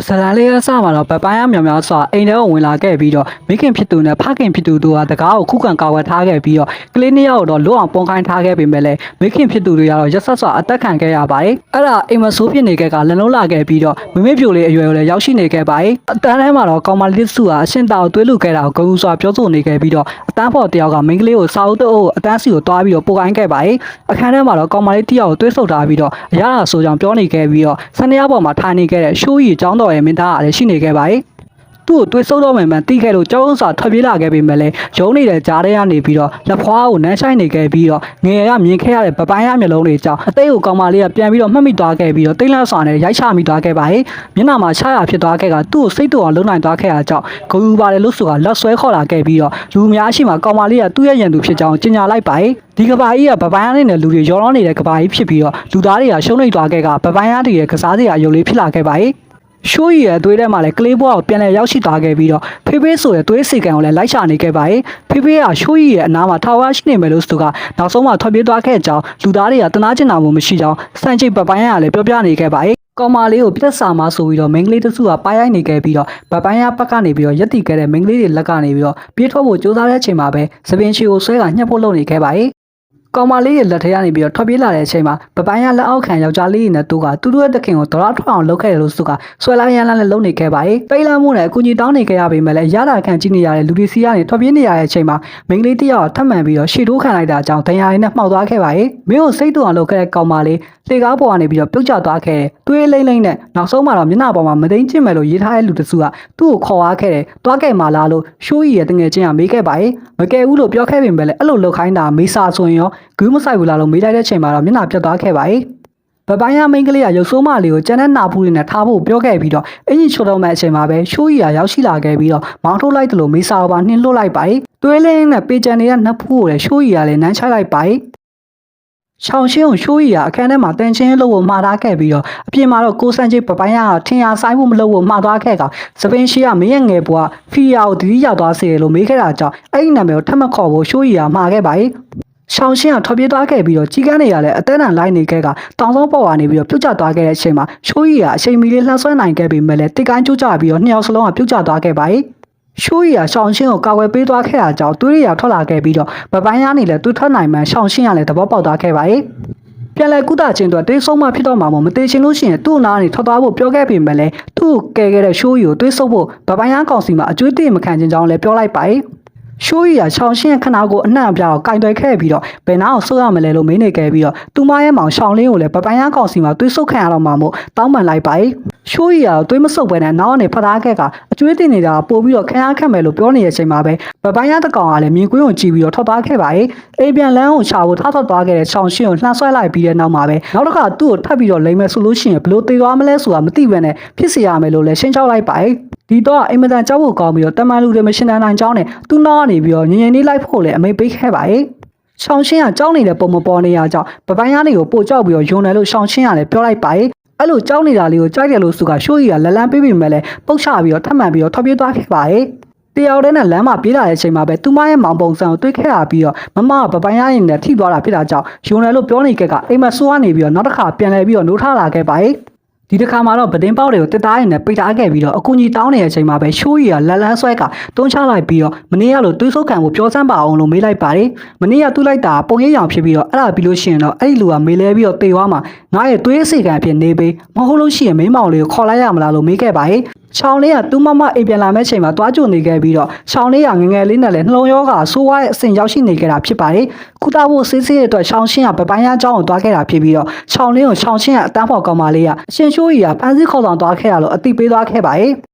ဇလန်လေးအစမှာတော့ဗပိုင်းရမြောင်များစွာအိမ်ထဲကိုဝင်လာခဲ့ပြီးတော့မိခင်ဖြစ်သူနဲ့ဖခင်ဖြစ်သူတို့ကတကားကိုခုခံကာကွယ်ထားခဲ့ပြီးတော့ကလေးနှစ်ယောက်တော့လွတ်အောင်ပုံခိုင်းထားခဲ့ပေမဲ့လည်းမိခင်ဖြစ်သူတွေကတော့ရက်ဆက်စွာအသက်ခံခဲ့ရပါတယ်။အဲ့ဒါအိမ်မဆိုးဖြစ်နေခဲ့ကလလုံးလာခဲ့ပြီးတော့မမေပြိုလေးအရွယ်ကိုလည်းရောက်ရှိနေခဲ့ပါတယ်။အတန်းထဲမှာတော့ကောင်မလေးစုကအရှင်တာကိုသွေးလူခဲ့တာကိုဂုဏ်စွာပြောဆိုနေခဲ့ပြီးတော့အတန်းဖော်တယောက်ကမိန်းကလေးကိုစာအုပ်တုပ်ကိုအတန်းစီကိုတွားပြီးတော့ပို့ခိုင်းခဲ့ပါတယ်။အခန်းထဲမှာတော့ကောင်မလေးတယောက်ကိုသွေးဆုပ်ထားပြီးတော့အရာဆိုကြောင်ပြောနေခဲ့ပြီးတော့ဆန်ရပေါ်မှာထိုင်နေခဲ့တဲ့ရှိုးရီကျောင်းတော်ရဲ့မင်းသားကလည်းရှိနေခဲ့ပါတယ်။သူ့ကိုတွေးဆုပ်တော့မှန်တီးခဲ့လို့ကြောင်းစာထွက်ပြေးလာခဲ့ပေမဲ့လည်းရုံးနေတဲ့ကြားထဲကနေပြီးတော့လက်ဖွားကိုနမ်းဆိုင်နေခဲ့ပြီးတော့ငယ်ရမြင်ခဲ့ရတဲ့ပပိုင်းရမျက်လုံးတွေကြောင့်အသေးကိုကောင်မလေးကပြန်ပြီးတော့မှတ်မိသွားခဲ့ပြီးတော့တိတ်လန့်စွာနဲ့ရိုက်ချမိသွားခဲ့ပါတယ်။မျက်နှာမှာချရဖြစ်သွားခဲ့ကသူ့ကိုစိတ်တူအောင်လုံနိုင်သွားခဲ့တာကြောင့်ဂူယူပါတယ်လို့ဆိုတာလက်ဆွဲခေါ်လာခဲ့ပြီးတော့လူများရှိမှကောင်မလေးကသူ့ရဲ့ရန်သူဖြစ်ကြောင်းကြေညာလိုက်ပါတယ်။ဒီကဘာကြီးကပပိုင်းရနေတဲ့လူတွေရောလောနေတဲ့ကဘာကြီးဖြစ်ပြီးတော့လူသားတွေကရှုံးနေသွားခဲ့ကပပိုင်းရတွေရဲ့ကစားစရာအယုတ်လေးဖြစ်လာခဲ့ပါတယ်။ရှိုးရီရဲ့အသွေးထဲမှာလည်းကလေးဘွားကိုပြန်လည်ရောက်ရှိသွားခဲ့ပြီးတော့ဖေးဖေးဆိုတဲ့သွေးစီကံကိုလည်းလိုက်ရှာနေခဲ့ပါတယ်။ဖေးဖေးကရှိုးရီရဲ့အနားမှာထာဝရရှိနေမယ်လို့ဆိုကနောက်ဆုံးမှထွက်ပြေးသွားခဲ့ကြောင်းလူသားတွေကတနာကျင်တာမျိုးမရှိကြောင်းစံချိတ်ပပိုင်းရကလည်းပြောပြနေခဲ့ပါတယ်။ကောင်မလေးကိုပြက်စာမဆိုပြီးတော့မိန်းကလေးတစုကပါရိုက်နေခဲ့ပြီးတော့ဗပိုင်းရဘက်ကနေပြီးတော့ရက်တီခဲ့တဲ့မိန်းကလေးတွေလက်ကနေပြီးတော့ပြေးထွက်ဖို့ကြိုးစားတဲ့အချိန်မှာပဲသပင်ချီကိုဆွဲကညှက်ဖို့လုပ်နေခဲ့ပါတယ်။ကောင်မလေးရဲ့လက်ထဲကနေပြီးတော့ထွက်ပြေးလာတဲ့အချိန်မှာပပိုင်းရလက်အောက်ခံယောက်ျားလေးနဲ့သူကသူတို့ရဲ့တခင်ကိုဒရာထွက်အောင်လုပ်ခဲ့တယ်လို့ဆိုကဆွဲလိုက်ရန်လည်းလုပ်နေခဲ့ပါတယ်။ပိတ်လမ်းမှုနဲ့အကူကြီးတောင်းနေခဲ့ရပေမဲ့လည်းရတာခံကြည့်နေရတဲ့လူတွေစီကနေထွက်ပြေးနေရတဲ့အချိန်မှာမိန်းကလေးတစ်ယောက်ထပ်မံပြီးတော့ရှီတိုးခံလိုက်တာကြောင့်ဒဏ်ရာရည်နဲ့မှောက်သွားခဲ့ပါတယ်။မင်းကိုစိတ်တူအောင်လုပ်ခဲ့တဲ့ကောင်မလေးလေကားပေါ်ကနေပြီးတော့ပြုတ်ကျသွားခဲ့တယ်။သွေးလိမ့်လိမ့်နဲ့နောက်ဆုံးမှာတော့မျက်နှာပေါ်မှာမသိမ်းကျင့်မယ်လို့ရေးထားတဲ့လူတစုကသူ့ကိုခေါ်သွားခဲ့တယ်။သွားခဲ့မှလားလို့ရှိုးရီရဲ့တငယ်ချင်းကမေးခဲ့ပါတယ်။မကယ်ဘူးလို့ပြောခဲ့ပေမဲ့လည်းအဲ့လိုလုပ်ခိုင်းတာမေးစာဆိုရင်ရောဂူးမဆိုင်ဘူးလားလို့မေးလိုက်တဲ့အချိန်မှာတော့မျက်နှာပြတ်သွားခဲ့ပါတယ်။ဗပိုင်းရမိန်းကလေးကရုပ်ဆိုးမလေးကိုကျန်တဲ့နာဖူးတွေနဲ့ထားဖို့ပြောခဲ့ပြီးတော့အင်ကြီးချိုးတော့မဲ့အချိန်မှာပဲရှိုးရီကရောက်ရှိလာခဲ့ပြီးတော့မောင်းထုတ်လိုက်တယ်လို့မေးစာပါနှင်းလွတ်လိုက်ပါတယ်။သွေးလင်းနဲ့ပေချန်တွေကနှစ်ဖူးကိုလည်းရှိုးရီကလည်းနမ်းချလိုက်ပါတယ်။ရှောင်းရှင်းကိုရှိုးရီကအခန်းထဲမှာတန်ချင်းလို့ကိုမှားထားခဲ့ပြီးတော့အပြင်မှာတော့ကိုစံချိတ်ပပိုင်းရကထင်ရဆိုင်ဖို့မလုပ်ဖို့မှားသွားခဲ့ကစပင်ရှိကမင်းရဲ့ငယ်ဘွားဖီယာကိုတတိရောက်သွားစေလို့မေးခဲ့တာကြောင့်အဲ့ဒီနာမည်ကိုထပ်မခေါ်ဖို့ရှိုးရီကမှားခဲ့ပါတယ်။ရှောင်းရှင်းကထွက်ပြေးသွားခဲ့ပြီးတော့ကြီးကန်းတွေကလည်းအသက်အံလိုက်နေခဲ့ကတောင်ဆုံးပေါ်ကနေပြီးတော့ပြုတ်ကျသွားခဲ့တဲ့အချိန်မှာရှိုးရီကအချိန်မီလေးလှမ်းဆွဲနိုင်ခဲ့ပေမဲ့လည်းတစ်ကိုင်းကျကျပြီးတော့နှစ်ယောက်စလုံးကပြုတ်ကျသွားခဲ့ပါတယ်။ရှိုးရီကရှောင်းရှင်းကိုကာကွယ်ပေးသွားခဲ့တာကြောင့်သွေးရထွက်လာခဲ့ပြီးတော့ဗပိုင်းရနေလည်းသူထွက်နိုင်မှရှောင်းရှင်းကလည်းသဘောပေါက်သွားခဲ့ပါတယ်။ပြန်လဲကုသချင်းတို့တေးဆုံးမှဖြစ်တော့မှာမတေးချင်းလို့ရှိရင်သူ့နားကနေထွက်သွားဖို့ပြောခဲ့ပေမဲ့လည်းသူ့ကိုကယ်ခဲ့တဲ့ရှိုးရီကိုတွေးဆုပ်ဖို့ဗပိုင်းရကောင်စီမှာအကျွေးတေးမခံခြင်းကြောင့်လည်းပြောလိုက်ပါတယ်။ရှိုးရီကရှောင်းရှင်းခဏကိုအနှံ့အပြားကိုကင်တွယ်ခဲ့ပြီးတော့ဘယ်နာကိုဆုပ်ရမလဲလို့မေးနေခဲ့ပြီးတော့သူမရဲ့မောင်ရှောင်းလင်းကိုလည်းဗပိုင်းရကောင်စီမှာတွေးဆုပ်ခံရတော့မှာမို့တောင်းပန်လိုက်ပါတယ်။ရှိုးရီကတွေးမဆုပ်ပဲနဲ့နောက်ကနေဖတ်သားခဲ့ကအကျွေးတင်နေတာပို့ပြီးတော့ခံရခက်မယ်လို့ပြောနေတဲ့အချိန်မှာပဲဗပိုင်းရတကောင်ကလည်းမြင်ကွင်းကိုကြည့်ပြီးတော့ထွက်သွားခဲ့ပါတယ်။အိမ်ပြန်လန်းကိုချဖို့ထထွက်သွားခဲ့တဲ့ရှောင်းရှင်းကိုလှမ်းဆွဲလိုက်ပြီးတဲ့နောက်မှာပဲနောက်တစ်ခါသူ့ကိုထပ်ပြီးတော့လိမ့်မယ်ဆိုလို့ရှိရင်ဘလို့တေသွားမလဲဆိုတာမသိဘဲနဲ့ဖြစ်စီရမယ်လို့လည်းရှင်းချောက်လိုက်ပါတယ်။ဒီတော့အိမ်မတန်ကြောက်ဖို့ကောင်းပြီးတော့တမန်လူတွေမရှင်းနိုင်ကြောင်းနဲ့သူ့နောက်ကနေပြီးတော့ငြင်လေးလိုက်ဖို့လည်းအမိတ်ပေးခဲ့ပါတယ်။ရှောင်းရှင်းကကြောက်နေတဲ့ပုံမပေါ်နေရကြောင်းဗပိုင်းရလေးကိုပို့ကြောက်ပြီးတော့ယုံတယ်လို့ရှောင်းရှင်းကလည်းပြောလိုက်ပါတယ်။အဲ့လိုကြောက်နေတာလေးကိုကြိုက်တယ်လို့ဆိုကရှိုးရီကလက်လန်းပေးပြီးမှလည်းပုတ်ချပြီးတော့ထပ်မံပြီးတော့ထွက်ပြေးသွားခဲ့ပါတယ်။တယောက်တည်းနဲ့လမ်းမှာပြေးလာတဲ့အချိန်မှာပဲသူမရဲ့မောင်ပုံစံကိုတွေးခဲ့ရပြီးတော့မမကဗပိုင်းရရင်နဲ့ထိသွားတာဖြစ်တာကြောင့်ယုံတယ်လို့ပြောနေခဲ့ကအိမ်မဆိုးကနေပြီးတော့နောက်တစ်ခါပြန်လဲပြီးတော့နိုးထလာခဲ့ပါတယ်။ဒီတစ်ခါမှာတော့ဗဒင်းပေါက်တွေကိုတစ်သားရင်နဲ့ပိတ်ထားခဲ့ပြီးတော့အကူကြီးတောင်းနေတဲ့အချိန်မှာပဲရှိုးရီကလက်လန်းဆွဲကတွန်းချလိုက်ပြီးတော့မနေ့ကလိုတွေးဆုပ်ခံဖို့ပြောစမ်းပါအောင်လို့မေးလိုက်ပါတယ်မနေ့ကသူ့လိုက်တာပုံရိပ်ရောင်ဖြစ်ပြီးတော့အဲ့ဒါပြီးလို့ရှိရင်တော့အဲ့ဒီလူကမေးလဲပြီးတော့တေသွားမှာငါရဲ့သွေးအစီကံဖြစ်နေပေးမဟုတ်လို့ရှိရင်မင်းမောင်လေးကိုခေါ်လိုက်ရမလားလို့မေးခဲ့ပါတယ်ချောင်းလေးကသူ့မမအိမ်ပြန်လာမဲ့ချိန်မှာတွားကြုံနေခဲ့ပြီးတော့ချောင်းလေးကငငယ်လေးနဲ့လည်းနှလုံးရောဂါဆိုးဝါးတဲ့အဆင့်ရောက်ရှိနေခဲ့တာဖြစ်ပါတယ်။ကုသဖို့ဆေးဆေးရဲ့အတွက်ချောင်းရှင်းကဗပိုင်းရအကြောင်းကိုတွားခဲ့တာဖြစ်ပြီးတော့ချောင်းလေးကိုချောင်းရှင်းကအတန်းဖော်ကောင်မလေးကအရှင်ရှိုးကြီးကဖမ်းဆီးခေါ်ဆောင်သွားခဲ့ရလို့အတိပေးသွားခဲ့ပါတယ်။